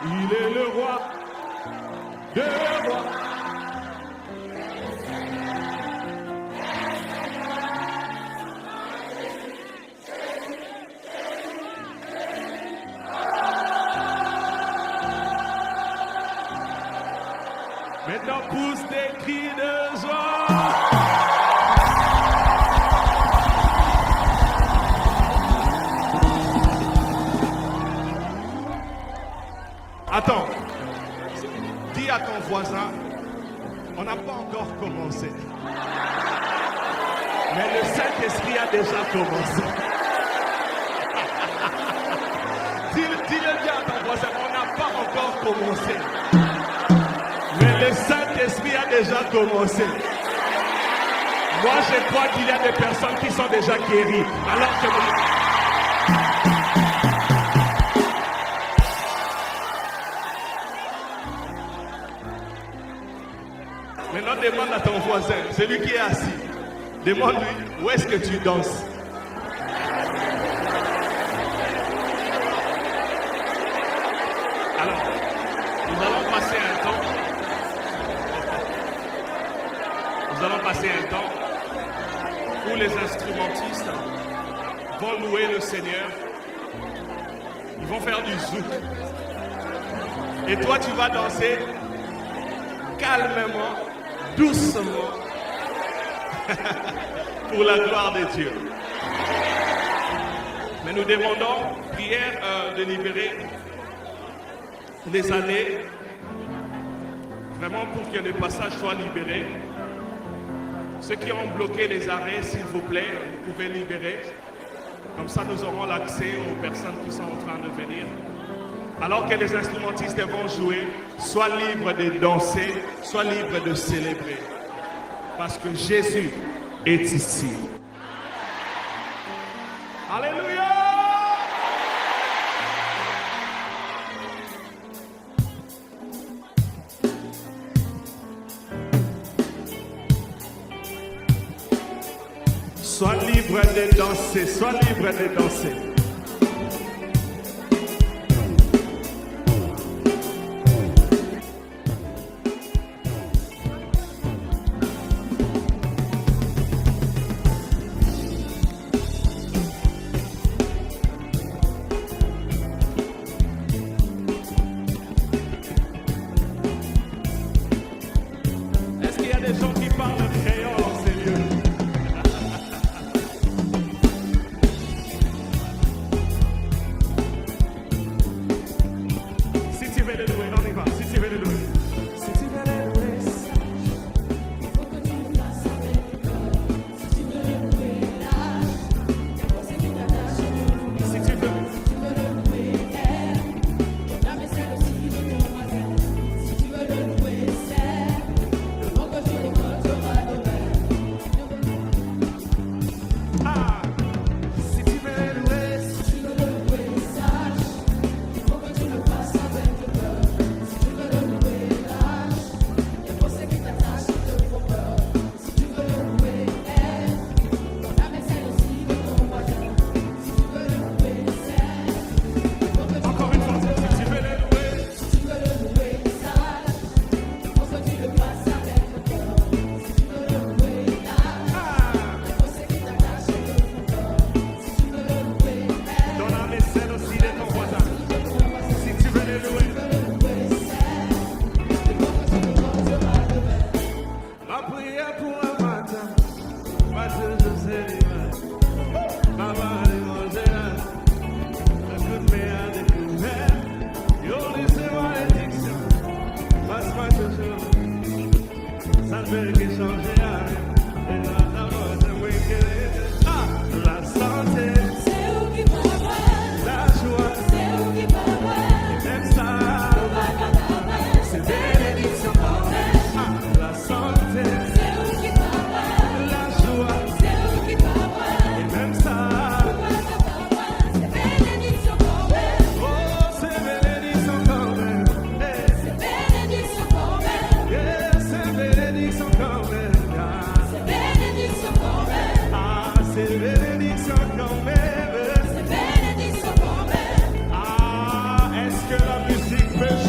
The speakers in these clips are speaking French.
Il est le roi des rois. Maintenant, pousse des cris de joie. Attends, dis à ton voisin, on n'a pas encore commencé. Mais le Saint-Esprit a déjà commencé. Dis-le bien à ton voisin, on n'a pas encore commencé. Mais le Saint-Esprit a déjà commencé. Moi, je crois qu'il y a des personnes qui sont déjà guéries. Alors que maintenant, demande à ton voisin, celui qui est assis, demande-lui, où est-ce que tu danses? Alors, nous allons passer un temps. Nous allons passer un temps où les instrumentistes vont louer le Seigneur. Ils vont faire du zouk. Et toi, tu vas danser calmement, doucement, pour la gloire de Dieu. Mais nous demandons prière de libérer les années, vraiment pour que le passage soit libéré. Ceux qui ont bloqué les arrêts, s'il vous plaît, vous pouvez libérer. Comme ça, nous aurons l'accès aux personnes qui sont en train de venir. Alors que les instrumentistes vont jouer, sois libre de danser, sois libre de célébrer. Parce que Jésus est ici. Alléluia! Sois libre de danser, sois libre de danser. Est-ce qu'il y a des gens qui parlent créole en ces lieux? Est-ce que la musique peut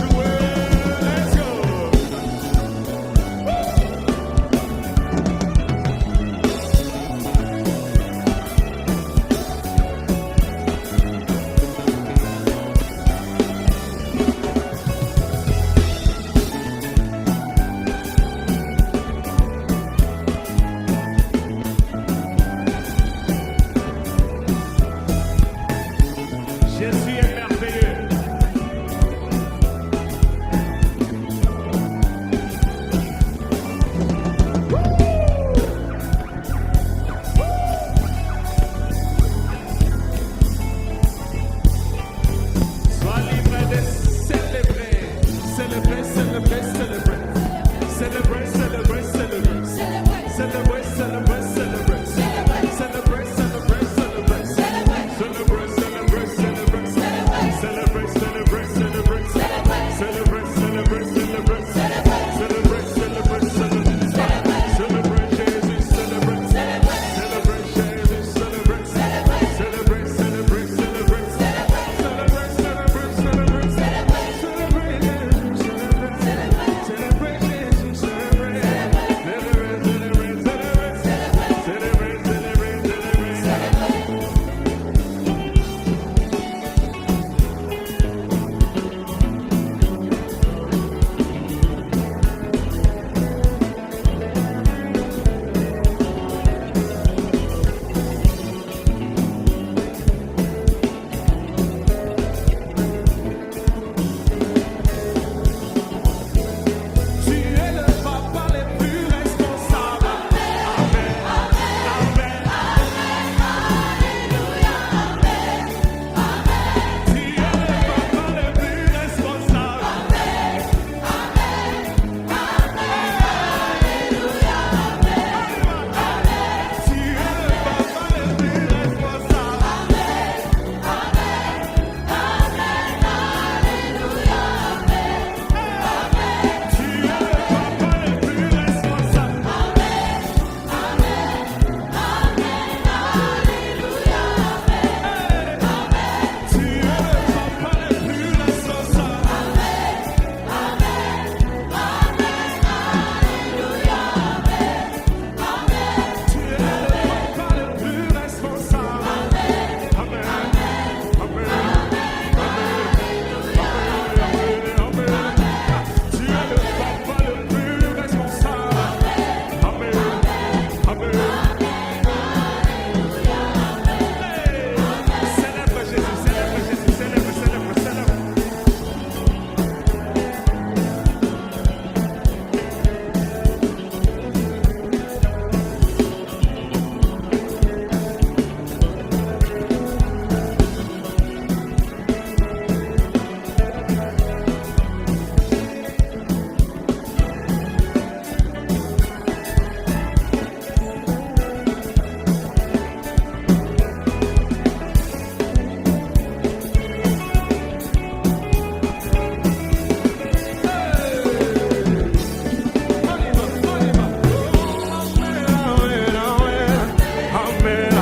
Amen.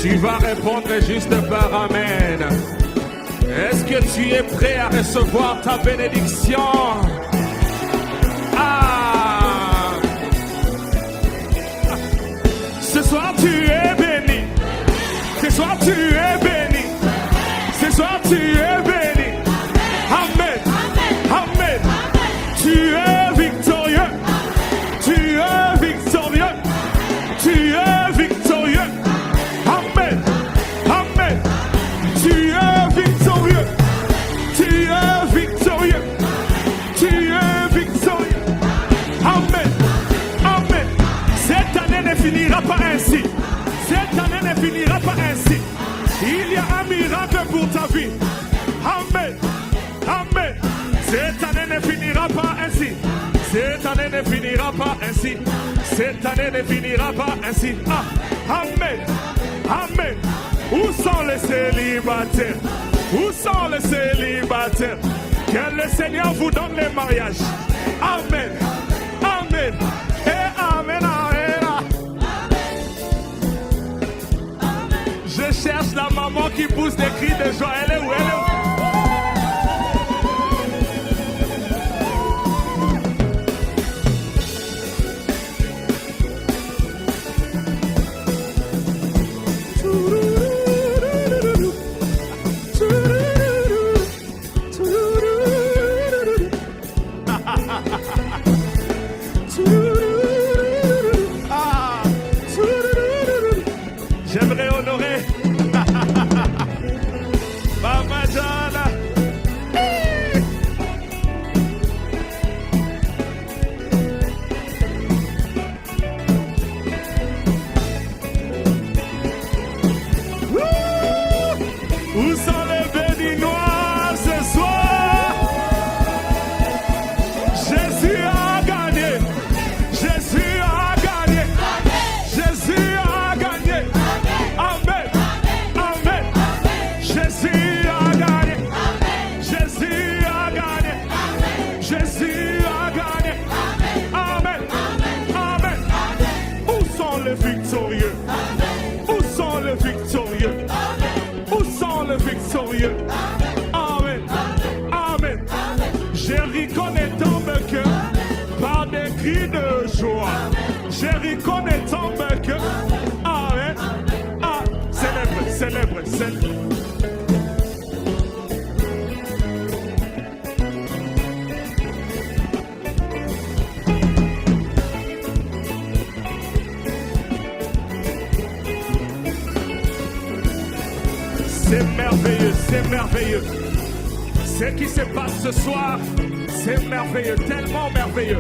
Tu vas répondre juste par Amen. Est-ce que tu es prêt à recevoir ta bénédiction? Ah! Ce soir tu es béni. Ce soir tu es béni. Ce soir tu es béni. Amen. Amen. Tu es victorieux. Tu es victorieux. Tu es victorieux. Amen. Amen. Tu es victorieux. Tu es victorieux. Tu es victorieux. Amen. Amen. Cette année ne finira pas ainsi. Cette année ne finira pas ainsi. Il y a un miracle pour ta vie. Amen. Amen. Cette année ne finira pas ainsi. Cette année ne finira pas ainsi. Cette année ne finira pas ainsi. Ah. Amen. Amen. Où sont les célibataires? Où sont les célibataires? Que le Seigneur vous donne les mariages. Amen. Amen. Et amen. Amen. Je cherche la maman qui pousse des cris de joie. Elle est où? Elle est où? J'aimerais honorer Mama Jana. Où sont les béninois ce soir? Jésus a gagné. Jésus a gagné. Jésus a gagné. Amen. Amen. Jésus a gagné. Jésus a gagné. Jésus a gagné. Amen. Amen. Où sont les victorieux? Où sont les victorieux? Où sont les victorieux? Amen. Amen. Jéricho ne tombe que par des cris de joie. Jéricho ne tombe que. Amen. Ah, célèbre, célèbre, célèbre. C'est merveilleux, c'est merveilleux. Ce qui se passe ce soir, c'est merveilleux, tellement merveilleux.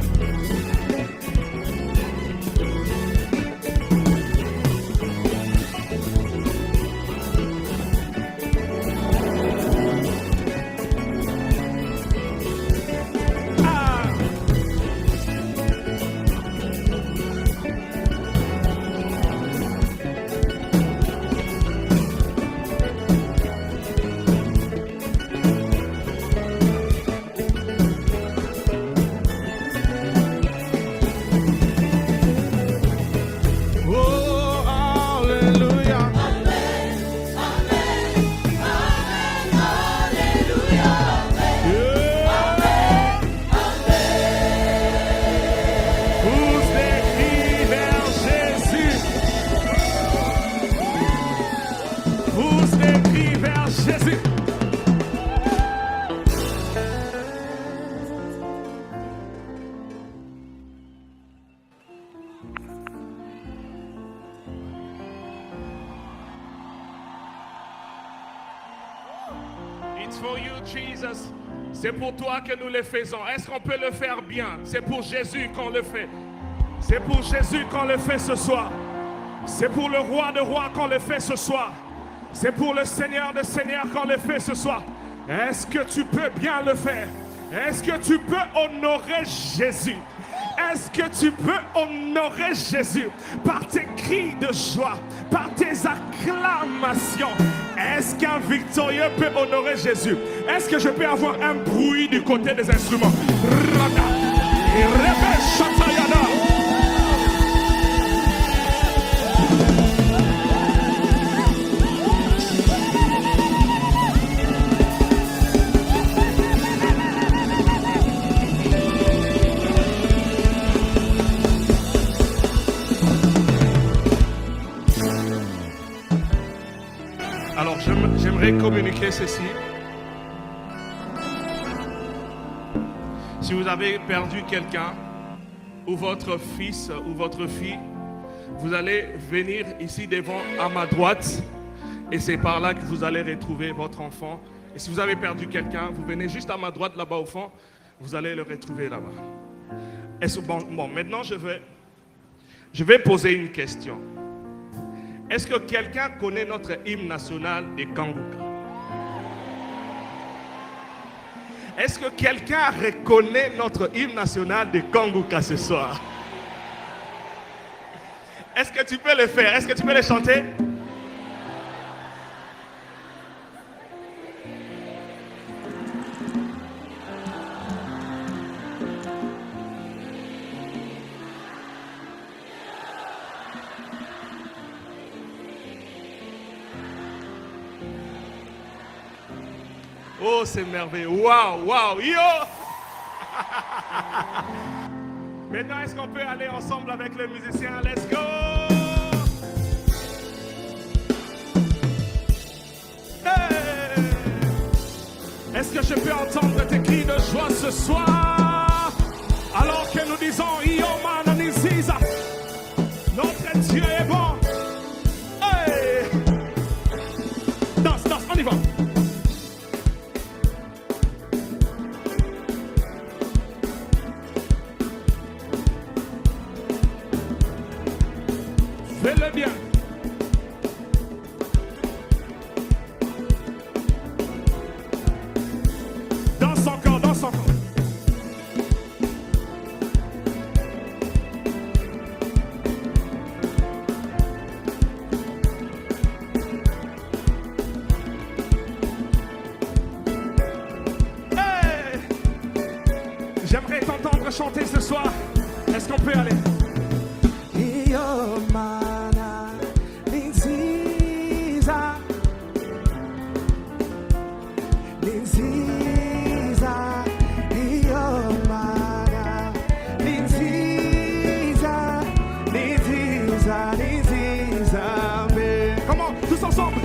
It's for you, Jesus. C'est pour toi que nous le faisons. Est-ce qu'on peut le faire bien? C'est pour Jésus qu'on le fait. C'est pour Jésus qu'on le fait ce soir. C'est pour le roi de rois qu'on le fait ce soir. C'est pour le Seigneur de seigneurs qu'on le fait ce soir. Est-ce que tu peux bien le faire? Est-ce que tu peux honorer Jésus? Est-ce que tu peux honorer Jésus par tes cris de joie, par tes acclamations? Est-ce qu'un victorieux peut honorer Jésus? Est-ce que je peux avoir un bruit du côté des instruments? Alors, j'aimerais communiquer ceci. Si vous avez perdu quelqu'un, ou votre fils ou votre fille, vous allez venir ici devant à ma droite, et c'est par là que vous allez retrouver votre enfant. Et si vous avez perdu quelqu'un, vous venez juste à ma droite là-bas au fond, vous allez le retrouver là-bas. Bon, maintenant je vais poser une question. Est-ce que quelqu'un connaît notre hymne national des Kanguka? Est-ce que quelqu'un reconnaît notre hymne national des Kanguka ce soir? Est-ce que tu peux le faire? Est-ce que tu peux le chanter? Oh, c'est merveilleux. Waouh, waouh, yo! Maintenant, est-ce qu'on peut aller ensemble avec les musiciens? Let's go! Hey! Est-ce que je peux entendre tes cris de joie ce soir? Alors que nous disons, yo man, Nisiza, notre Dieu est bon. Hey! Danse, on y va. Fais-le bien. Danse encore, danse encore. Hey! J'aimerais t'entendre chanter ce soir. Est-ce qu'on peut aller? Comment? Tous ensemble.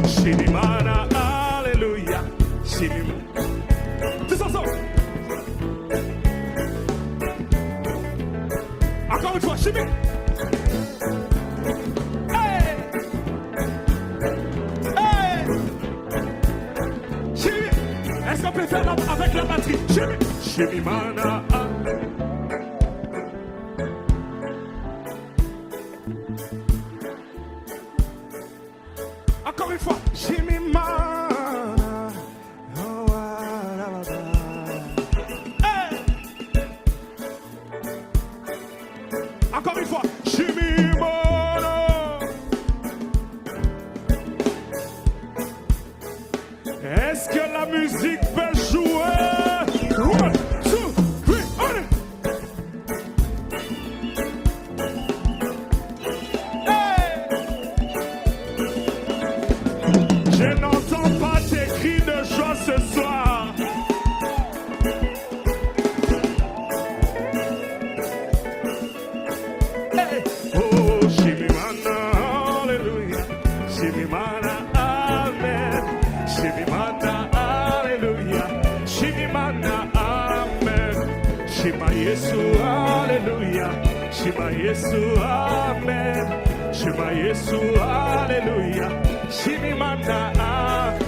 Shimimana, alléluia. Shimimana. Tous ensemble. Encore une fois, Shimimana. Hey! Hey! Shimimana. Est-ce qu'on peut faire avec la batterie? Shimimana. Shimimana. Encore une fois, Shimimana. Oh, hey! Encore une fois, Shimimana. Est-ce que la musique peut jouer? 1, 2, 3, allez! Je n'entends pas tes cris de joie ce soir. Hey. Oh, Shimimana, alléluia. Shimimana, amen. Shimimana, alléluia. Shimimana, amen. Shima Yesu, alléluia. Shima Yesu, amen. Shima Yesu, alléluia. Shimimana,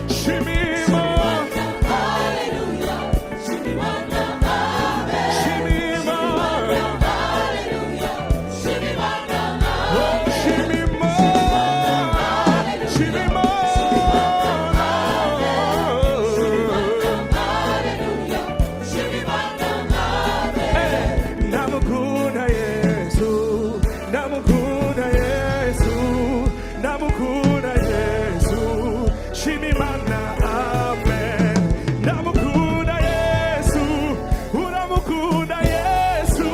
Shimimana, Hallelujah. Shimimana, amen. Shimimana, Hallelujah. Shimimana, oh Shimimana, Shimimana, Hallelujah. Shimimana, amen. Namukuna Yesu, Namukuna Yesu, Namukuna Yesu, Shimimana, amen. Namukuna Yesu, Uramukuna Yesu,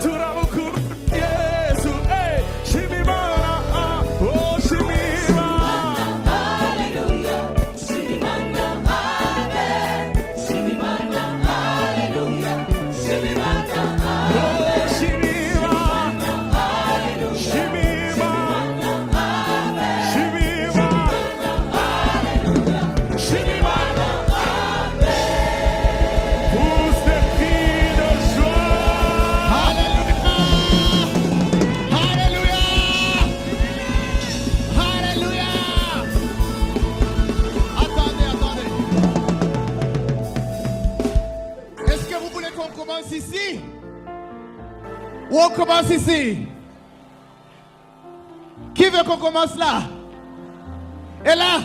Turamukuna Yesu, hey, Shimimana, oh Shimimana, Hallelujah. Shimimana, amen. Shimimana, hallelujah. Shimimana, oh Shimimana, hallelujah. Shimimana, Amen. Shimimana, Shimimana, pousse des cris de joie. Alléluia! Alléluia! Attendez. Est-ce que vous voulez qu'on commence ici? Ou on commence ici? Qui veut qu'on commence là? Et là?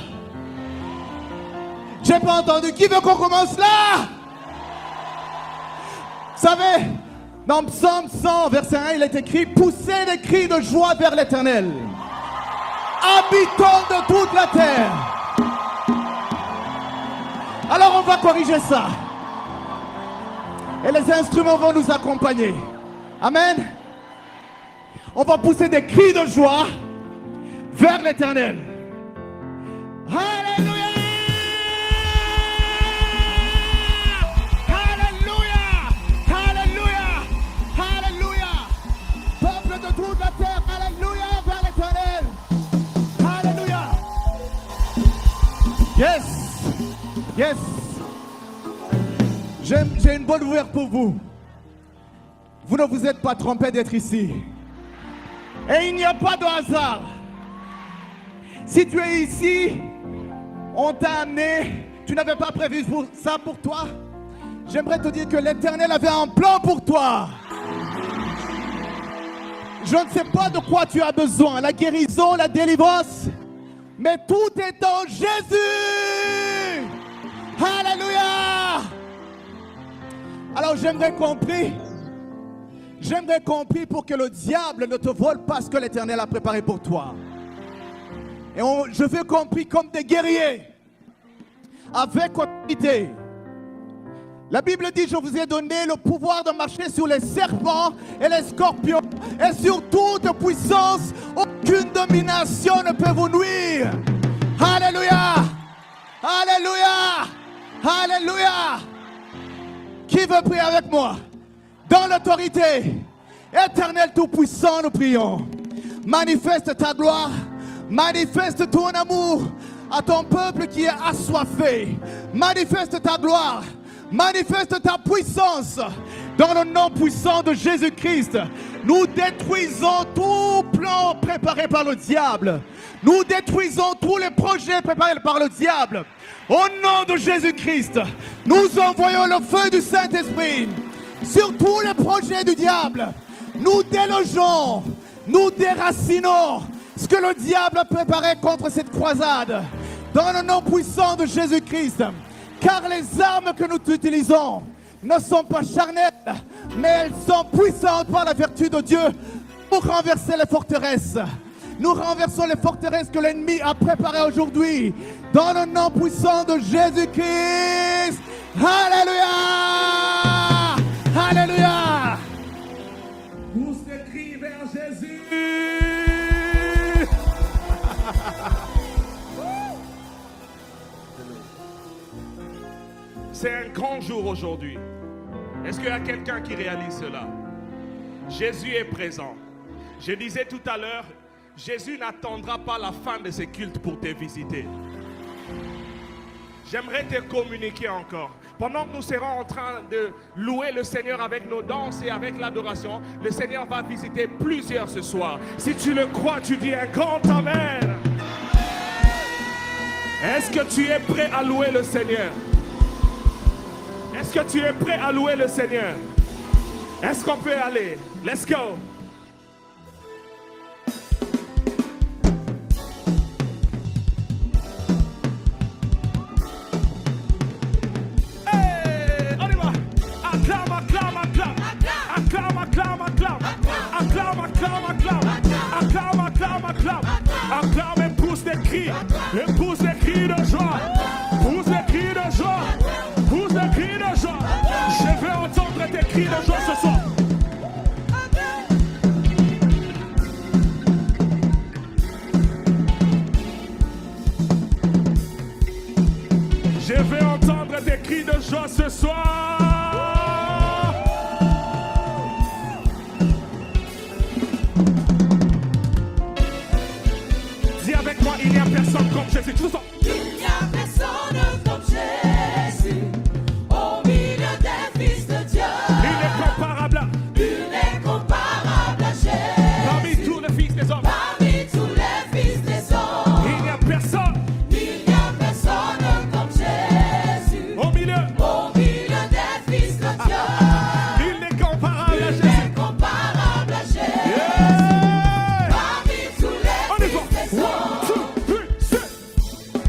J'ai pas entendu. Qui veut qu'on commence là? Vous savez, dans Psaume 100, verset 1, il est écrit: poussez des cris de joie vers l'Éternel, habitants de toute la terre. Alors on va corriger ça. Et les instruments vont nous accompagner. Amen. On va pousser des cris de joie vers l'Éternel. Alléluia! Alléluia! Alléluia! Alléluia! Peuple de toute la terre, alléluia vers l'Éternel. Alléluia! Yes! Yes! J'ai une bonne nouvelle pour vous. Vous ne vous êtes pas trompé d'être ici. Et il n'y a pas de hasard. Si tu es ici, on t'a amené, tu n'avais pas prévu ça pour toi. J'aimerais te dire que l'Éternel avait un plan pour toi. Je ne sais pas de quoi tu as besoin, la guérison, la délivrance, mais tout est en Jésus. Alléluia. Alors j'aimerais qu'on prie J'aimerais qu'on prie pour que le diable ne te vole pas ce que l'Éternel a préparé pour toi. Et je veux qu'on prie comme des guerriers, avec autorité. La Bible dit, je vous ai donné le pouvoir de marcher sur les serpents et les scorpions, et sur toute puissance, aucune domination ne peut vous nuire. Alléluia! Alléluia! Alléluia! Qui veut prier avec moi? Dans l'autorité, Éternel Tout-Puissant, nous prions. Manifeste ta gloire, manifeste ton amour à ton peuple qui est assoiffé. Manifeste ta gloire, manifeste ta puissance. Dans le nom puissant de Jésus-Christ, nous détruisons tout plan préparé par le diable. Nous détruisons tous les projets préparés par le diable. Au nom de Jésus-Christ, nous envoyons le feu du Saint-Esprit sur tous les projets du diable. Nous délogeons, nous déracinons ce que le diable a préparé contre cette croisade. Dans le nom puissant de Jésus-Christ. Car les armes que nous utilisons ne sont pas charnelles, mais elles sont puissantes par la vertu de Dieu pour renverser les forteresses. Nous renversons les forteresses que l'ennemi a préparées aujourd'hui. Dans le nom puissant de Jésus-Christ. Alléluia! Alléluia! Pousse des cris vers Jésus. C'est un grand jour aujourd'hui. Est-ce qu'il y a quelqu'un qui réalise cela? Jésus est présent. Je disais tout à l'heure, Jésus n'attendra pas la fin de ses cultes pour te visiter. J'aimerais te communiquer encore. Pendant que nous serons en train de louer le Seigneur avec nos danses et avec l'adoration, le Seigneur va visiter plusieurs ce soir. Si tu le crois, tu dis un grand amen. Est-ce que tu es prêt à louer le Seigneur? Est-ce que tu es prêt à louer le Seigneur? Est-ce qu'on peut aller? Let's go! Hey, on y va! Acclame, acclame, acclame! Acclame, acclame, acclame! Acclame, acclame, acclame! Acclame, acclame, acclame! Acclame et pousse des cris! Et pousse des cris de joie! Pousse des cris de joie! Pousse des cris de joie! Je veux entendre tes cris de joie ce soir! Je veux entendre tes cris de joie ce soir. Dis avec moi, il n'y a personne comme Jésus. Tout ça. Il n'y a personne comme Jésus au milieu des fils de Dieu. Il est comparable. Il est comparable à Jésus. Parmi tous les fils des hommes. Parmi tous les fils des hommes. Il n'y a personne. Il n'y a personne comme Jésus Au milieu des fils de Dieu. Il est comparable à Il Jésus. est comparable à Jésus. Yeah. Parmi tous On y les va. fils des hommes. 1, 2, 3, 4.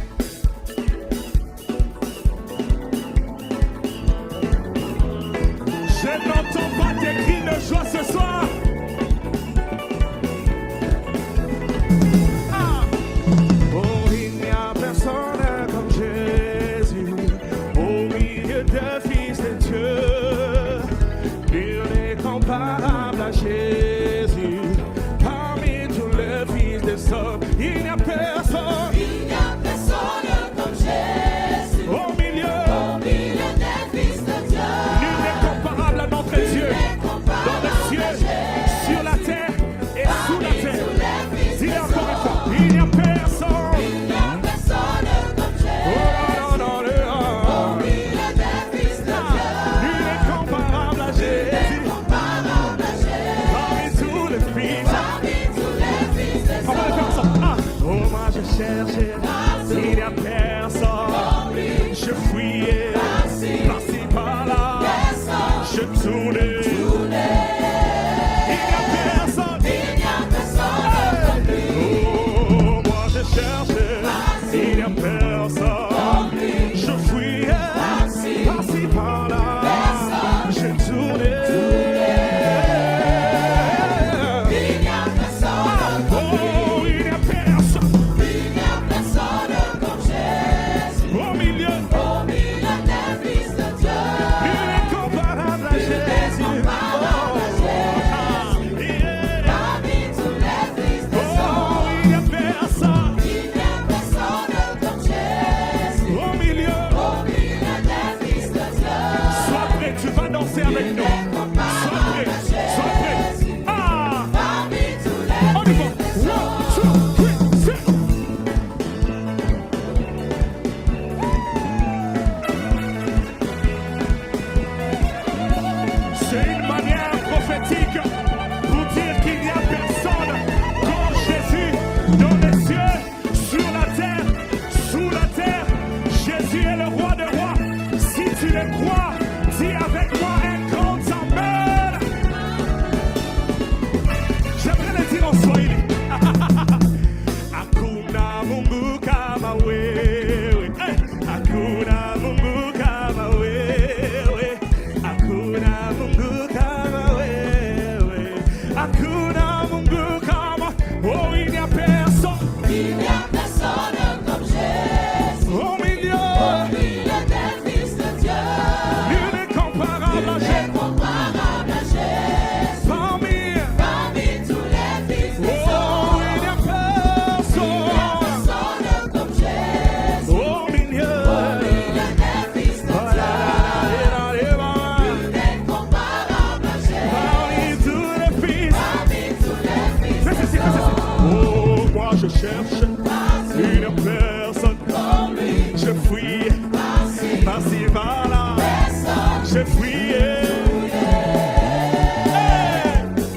j'ai fouillé.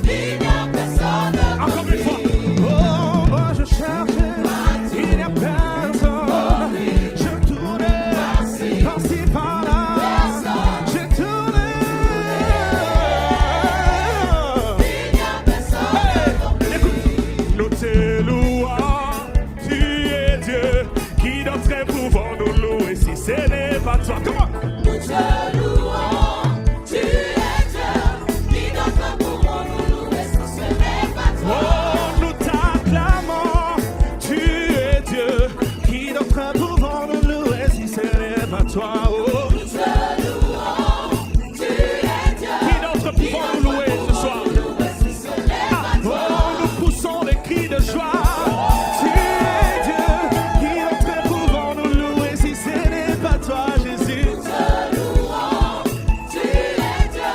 Il n'y a personne Encore une fois. Oh, moi je cherche, il n'y a personne. Je tournais par-ci par-là. J'ai tourné. Il n'y a personne Nous te louons, tu es Dieu, qui d'autre pouvons nous louer si ce n'est pas toi? Comment? Nous te louons, tu es Dieu, qui d'autre pourront nous louer si ce n'est pas Oh, toi? nous t'acclamons, tu es Dieu, qui d'autre pouvons nous louer si ce n'est pas toi? Oh, Nous te louons, tu es Dieu, qui d'autre pouvons nous louer ce soir? nous louer si ce n'est pas Oh, toi? nous poussons des cris de joie. Tu es Dieu, qui d'autre pouvons nous louer si ce n'est pas toi, Jésus? Nous te louons, tu es Dieu,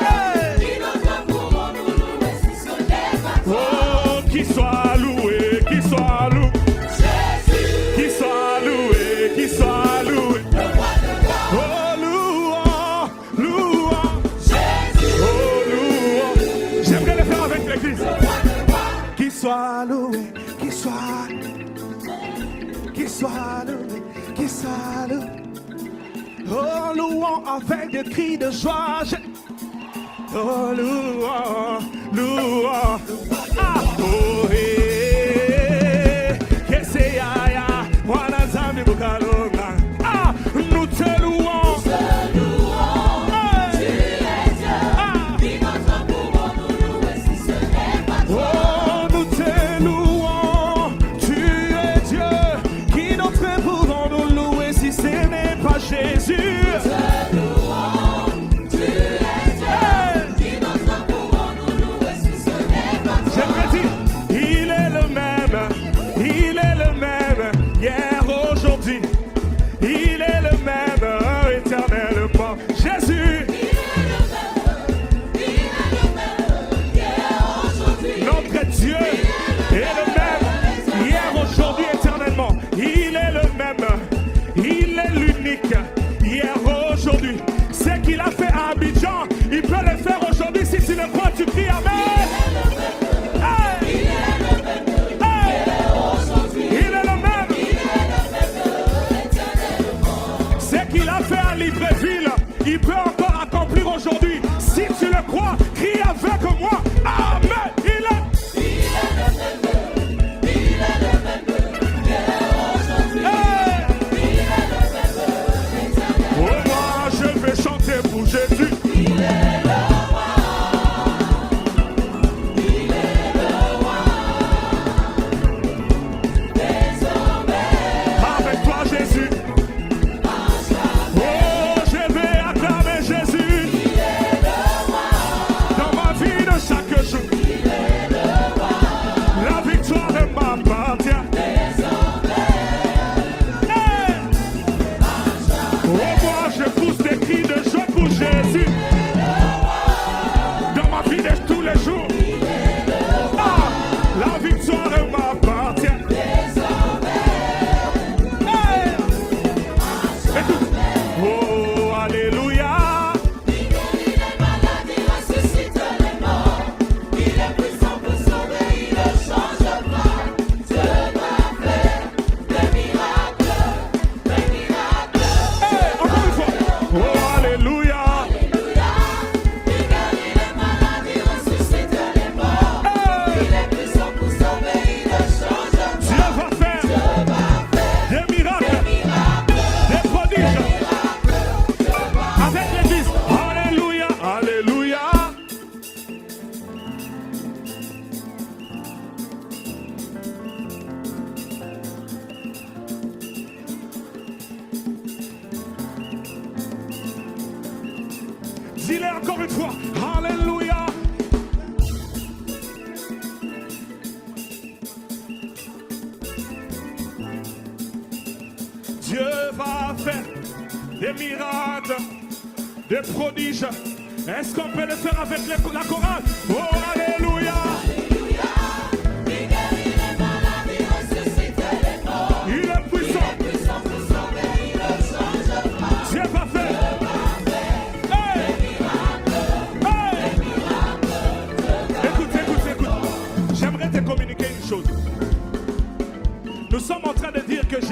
qui d'autre pourront nous louer si ce n'est pas toi? Oh, qu'il soit loué, qu'il soit loué, Jésus, qu'il soit loué, qu'il soit loué. le roi de roi, Oh, louant, louant, Jésus, oh, louant. J'aimerais le faire avec l'église. roi de roi, Qu'il soit loué, qu'il soit loué, qu'il soit loué, qu'il soit loué. Oh, louant avec des cris de joie. Oh, louant, louant. Ah, oh, que c'est ya, wana zambi bukalonga. Ah, nous te louons. te louons, tu es Dieu, qui d'autre pourront nous louer si ce n'est pas toi? Oh, nous te louons, tu es Dieu, qui d'autre pouvons nous louer si ce n'est pas Jésus? Te louons, tu es Dieu, qui d'autre pourront nous louer si ce n'est pas toi? J'aimerais dire, il est le même, hier, aujourd'hui, il est le même, éternellement. Jésus, Il est le même, hier, aujourd'hui. notre Dieu, est le même, hier, aujourd'hui, éternellement. Il est le même, il est l'unique, hier, aujourd'hui. Ce qu'il a fait à Abidjan, il peut le faire aujourd'hui. Si tu le crois, tu cries Amen. Hey! Hey! Il est le même. Ce qu'il a fait à Libreville, il peut encore accomplir aujourd'hui. Si tu le crois, crie avec moi. Amen. Il est. Hey! Oh, moi, je vais chanter pour Jésus. Avec toi, Jésus. Oh, je vais acclamer Jésus. Dans ma vie de chaque jour. La victoire m'appartient. Hey! Oh, moi, je pousse des cris de joie pour Jésus. Dans ma vie de tous les jours. Ah, la victoire m'appartient. Hey! Écoute. Oh, alléluia. Il ressuscite les morts, il est puissant pour sauver, il ne change pas. Dieu doit faire des miracles, des miracles. Hey, encore une fois. Oh, alléluia. Alléluia, il guérit les malades, il ressuscite les morts. Hey! Il est puissant pour sauver, il ne change pas. Dieu va faire des miracles, des prodiges avec l'église. Alléluia, alléluia. Dis-le encore une fois. Alléluia. Dieu va faire des miracles, des prodiges. Est-ce qu'on peut le faire avec la chorale? Oh, alléluia. Il guérit les malades, il ressuscite les morts. Il est puissant. Puissant pour sauver, il ne change pas. Dieu va faire. Hey!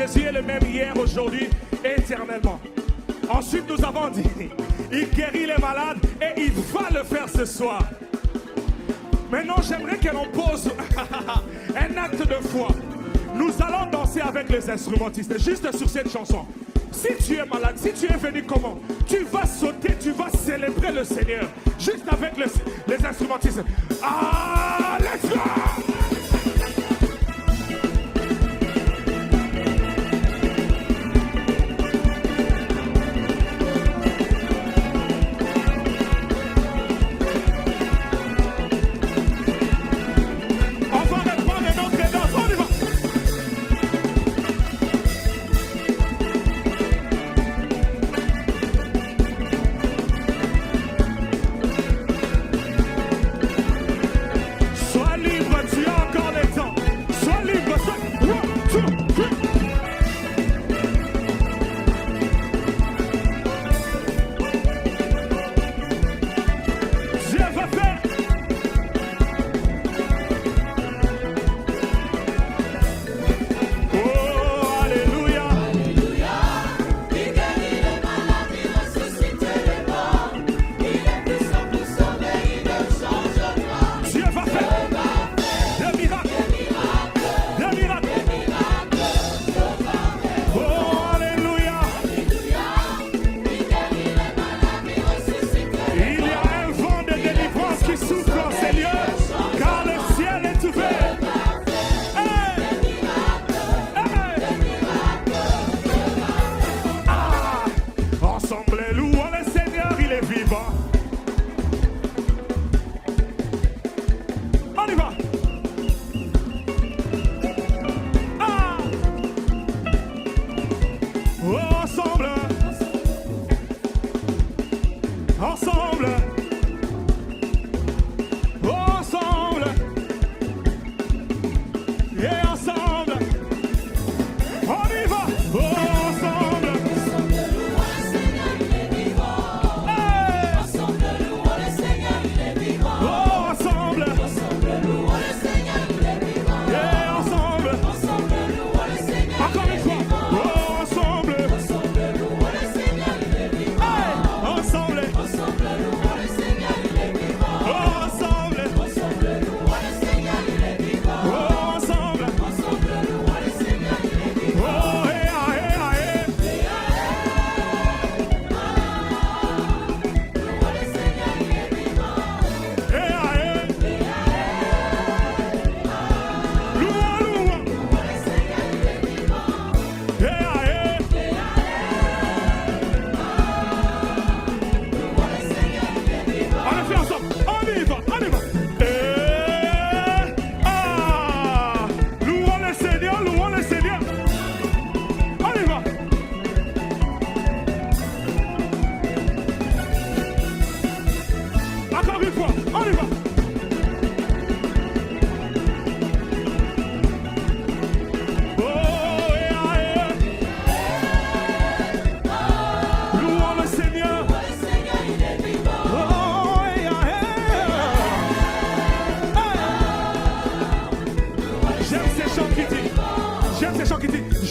Jésus est le même hier, aujourd'hui, éternellement. Ensuite, nous avons dit, il guérit les malades et il va le faire ce soir. Maintenant, j'aimerais que l'on pose un acte de foi. Nous allons danser avec les instrumentistes, juste sur cette chanson. Si tu es malade, si tu es venu comment, tu vas sauter, tu vas célébrer le Seigneur. Juste avec les instrumentistes. Ah, let's go!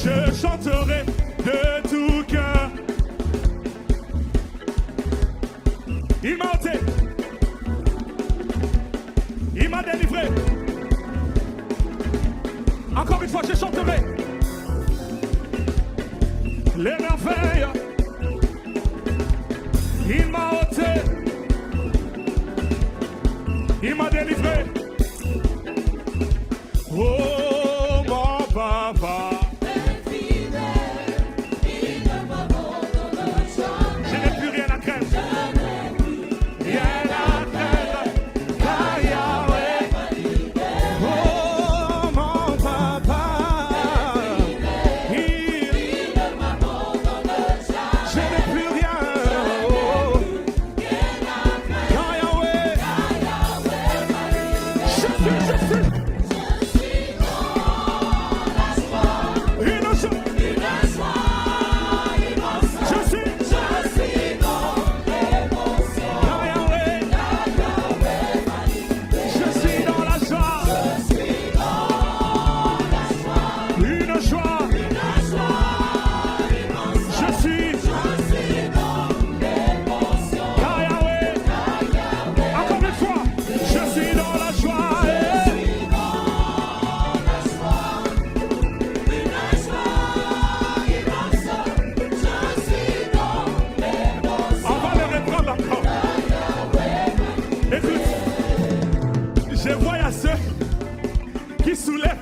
Je chanterai de tout cœur. Il m'a ôté. Il m'a délivré. Encore une fois, je chanterai les merveilles. Il m'a ôté. Il m'a délivré. Oh mon papa.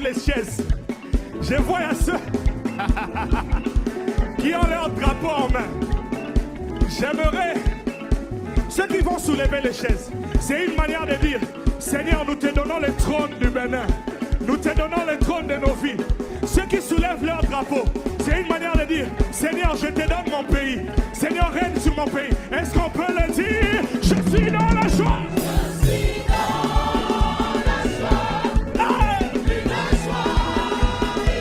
les chaises. Je vois à ceux qui ont leur drapeau en main. J'aimerais ceux qui vont soulever les chaises. C'est une manière de dire, Seigneur, nous te donnons le trône du Bénin. Nous te donnons le trône de nos vies. Ceux qui soulèvent leur drapeau, c'est une manière de dire, Seigneur, je te donne mon pays. Seigneur, règne sur mon pays. Est-ce qu'on peut le dire? Je suis dans la joie. Je suis dans la joie. Hey! Une joie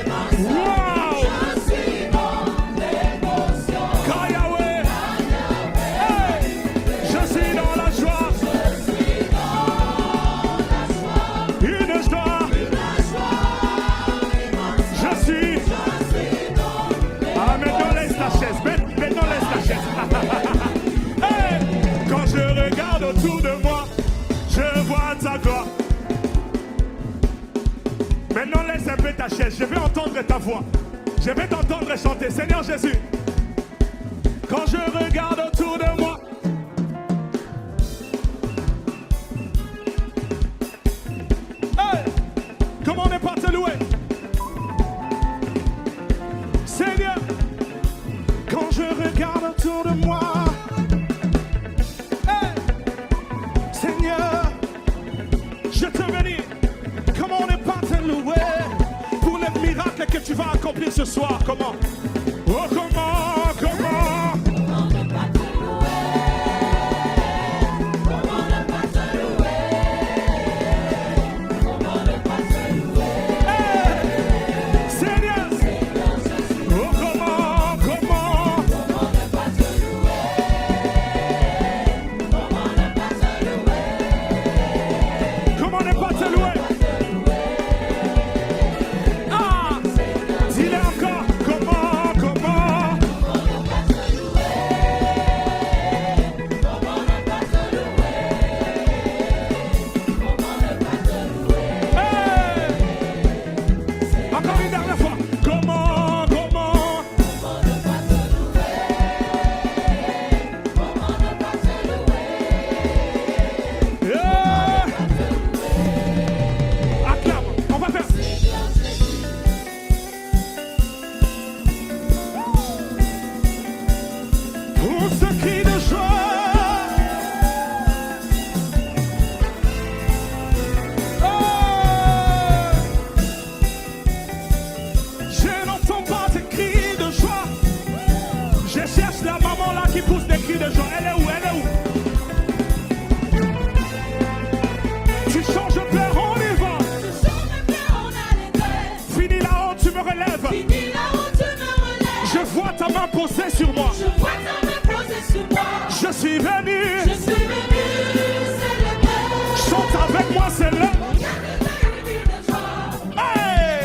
immense. Wow! Je suis dans l'émotion. Quand Yahweh, hey! Je suis dans la joie. Je suis dans la joie. Une joie. Une joie immense. Je suis. Ah, maintenant laisse ta chaise. Maintenant laisse ta chaise. Hey! Quand je regarde autour de moi, je vois ta gloire. Maintenant laisse un peu ta chaise. Je vais entendre ta voix. Je vais t'entendre chanter. Seigneur Jésus. Quand je regarde autour de moi. Hey! Comment ne pas te louer? Seigneur, quand je regarde autour de moi, hey! Seigneur, je te bénis. Comment ne pas te louer pour les miracles que tu vas accomplir ce soir? Comment? Oh, comment? Comment ne pas te louer? Comment ne pas te louer? Comment ne pas te louer? Hey! Seigneur, oh, comment? Comment ne pas te louer? Comment ne pas te louer? Comment ne pas te louer? Ah! Dis-le encore. Comment? Hey! Encore une dernière fois. Comment? Yeah! Acclame. On va faire. Pour ce cri de joie. Oh! Je n'entends pas tes cris de joie. Je cherche la maman là qui pousse des cris de joie. Elle est où? Tu changes de pleurs, on y va. Fini la honte, tu me relèves. Je vois ta main posée sur moi. Je suis venu. Chante avec moi, c'est le. Hey!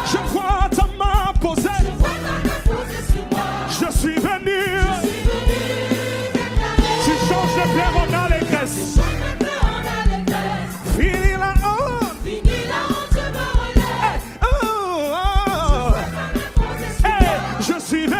Je vois ta main posée. Je suis venu. Tu changes de pleurs, on a les graisses. Fini la honte. Hey! Oh, oh. Hey! Je suis venu.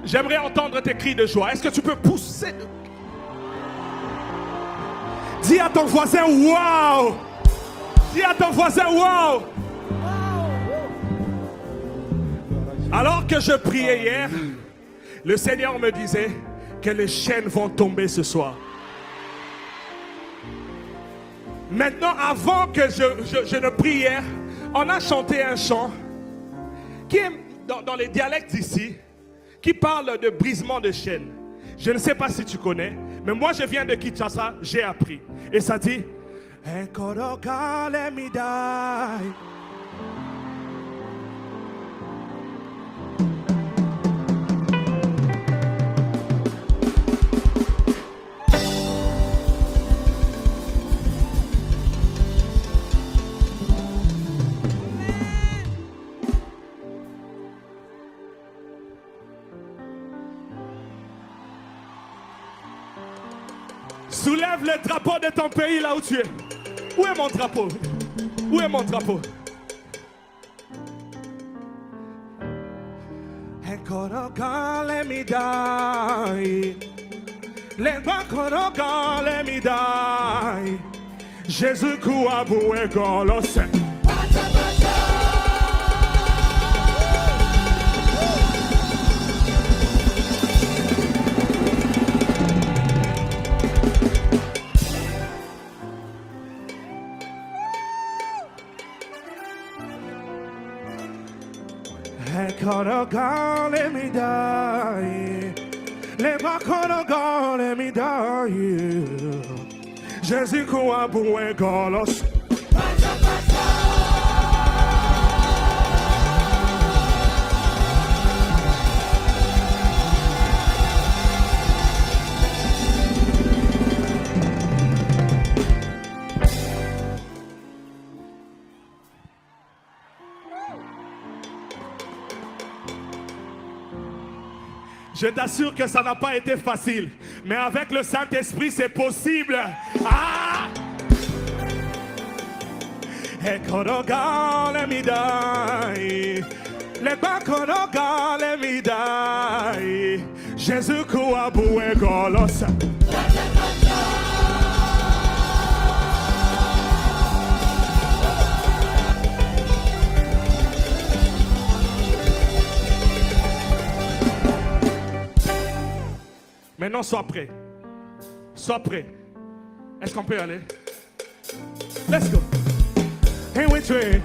J'aimerais entendre tes cris de joie. Est-ce que tu peux pousser? Dis à ton voisin, waouh! Dis à ton voisin, waouh! Alors que je priais hier, le Seigneur me disait que les chaînes vont tomber ce soir. Maintenant, avant que je ne prie hier, on a chanté un chant qui est dans les dialectes d'ici, qui parle de brisement de chaînes. Je ne sais pas si tu connais, mais moi je viens de Kinshasa, j'ai appris. Et ça dit soulève le drapeau de ton pays là où tu es. Où est mon drapeau? Où est mon drapeau? Jésus kouaboué golose. Jésus kouaboué golose. Je t'assure que ça n'a pas été facile. Mais avec le Saint-Esprit, c'est possible. Ah! Jésus kouaboué golos. Maintenant, sois prêt. Sois prêt. Est-ce qu'on peut y aller? Let's go. Et oui, tu es. Et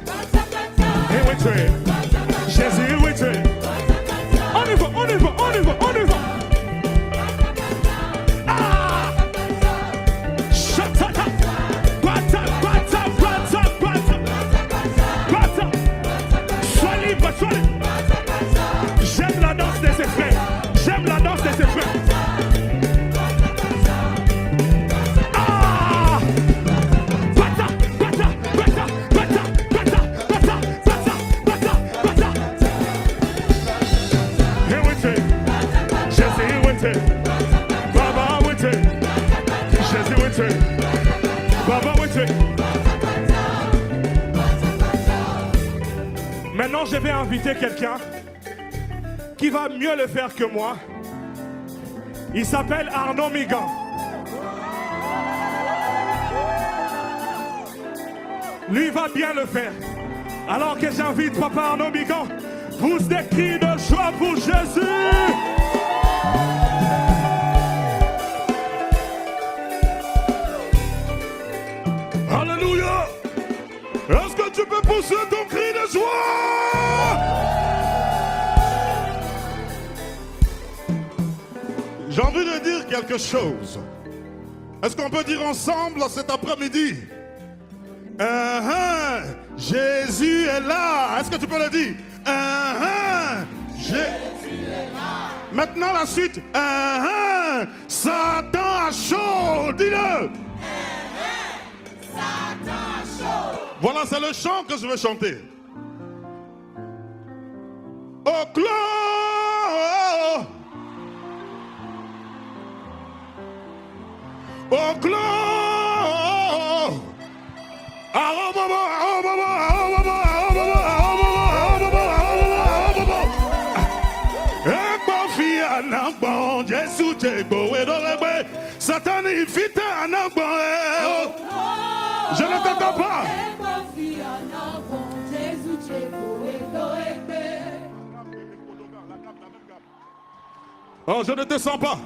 oui, tu es. Jésus, oui, tu es. On y va, on y va, on y va, on y va. Ah! Chatata. Bata, bata, bata, bata. Bata. Sois libre, sois libre. J'aime la danse des effets. J'aime la danse des effets. Maintenant, je vais inviter quelqu'un qui va mieux le faire que moi. Il s'appelle Arnaud Migan. Lui va bien le faire. Alors que j'invite Papa Arnaud Migan, pousse des cris de joie pour Jésus. Alléluia. Est-ce que tu peux pousser ton cri de joie? J'ai envie de dire quelque chose. Est-ce qu'on peut dire ensemble cet après-midi? Jésus est là. Est-ce que tu peux le dire? Jésus est là. Maintenant la suite. Satan a chaud. Dis-le. Satan a chaud. Voilà, c'est le chant que je vais chanter. Au clos. Au clos. anabon, Jésus te boé doré. Satan il fit anabon. Je ne t'entends pas. Oh, je ne te sens pas.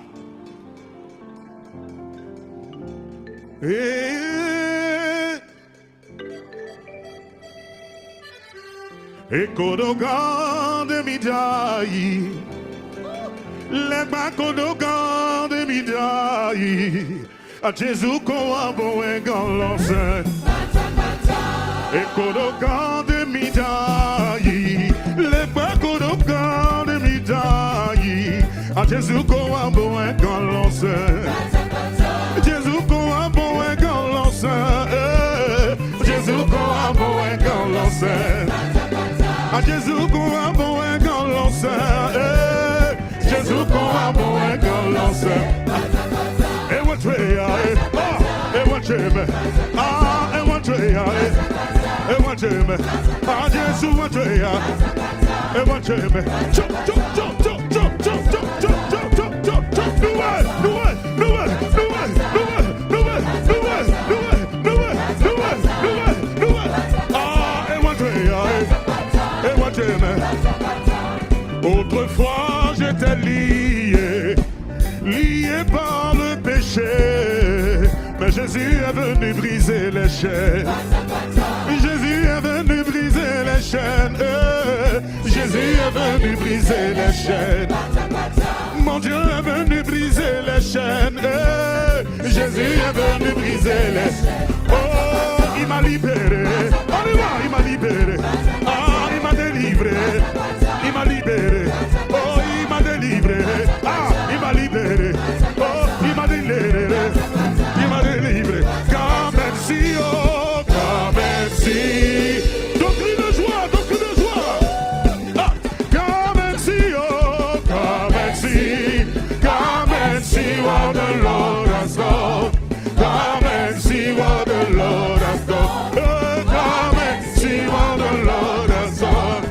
Et Kodogan de Midaï, les Bakodogan de Midaï, à Jésus qu'on a bon et galance. Et Kodogan de Midaï, les Bakodogan de Midaï, à Jésus qu'on a bon et galance. Jésus qu'on a bon et galance. Jésus qu'on a bon et galance. A Jésus qu'on a bon et qu'on lance. Jésus qu'on a bon et qu'on lance. Et what way et what j'aime. Et what way et what j'aime. Ah Jésus what way et what j'aime. Chop chop chop chop chop chop chop chop chop chop chop chop. Nouvelle. Ah et what way autrefois j'étais lié par le péché, mais Jésus est venu briser les chaînes. Jésus est venu briser les chaînes. Jésus est venu briser les chaînes. Mon Dieu est venu briser les chaînes. Jésus est venu briser les chaînes. Oh, il m'a libéré. Allez voir, il m'a libéré. Ah, il m'a délivré. Il m'a libéré. Oh, il m'a délivré. Ah, il m'a libéré. Oh, il m'a délivré. Il m'a délivré. Quand merci, oh, quand merci. Donc cri de joie, donc cri de joie. Ah, quand merci, oh, quand merci. Quand merci, what the Lord has done. Quand merci, what the Lord has done. Quand merci, what the Lord has done.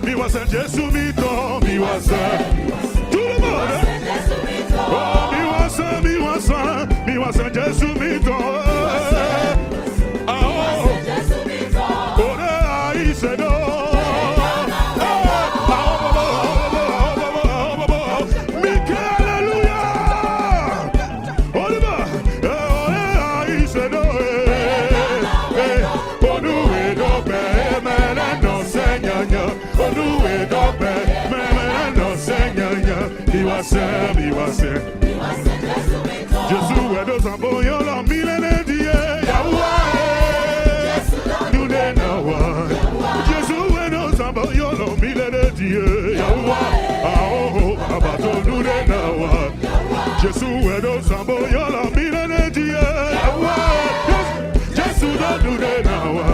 Miwasa, Jésus mito, miwasa. Tout le monde. Oh, miwasa, Jésus mito. Ah, oh. Ore aïsedo. Michael, alléluia. Ore aïsedo. Jésus est dans un bon yon la millénaire d'hier. Yahweh, nous n'est nawa. Jésus est dans un bon yon la millénaire d'hier. Yahweh, ah oh, abato nous n'est nawa. Jésus est dans un bon yon la millénaire d'hier. Yahweh, Jésus nous n'est nawa.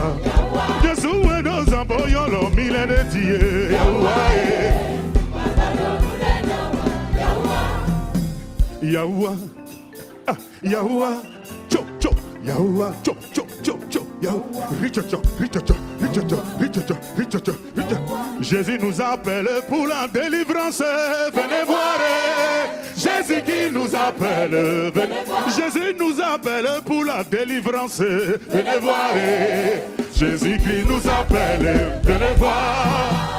Jésus est dans un bon yon la millénaire d'hier. Yahweh. Yahweh, Yahweh, chop chop, Yahweh, chop chop chop chop, Yahweh, richacha. Jésus nous appelle pour la délivrance, venez voir. Jésus qui nous appelle, Jésus nous appelle pour la délivrance, venez voir. Jésus qui nous appelle, venez voir.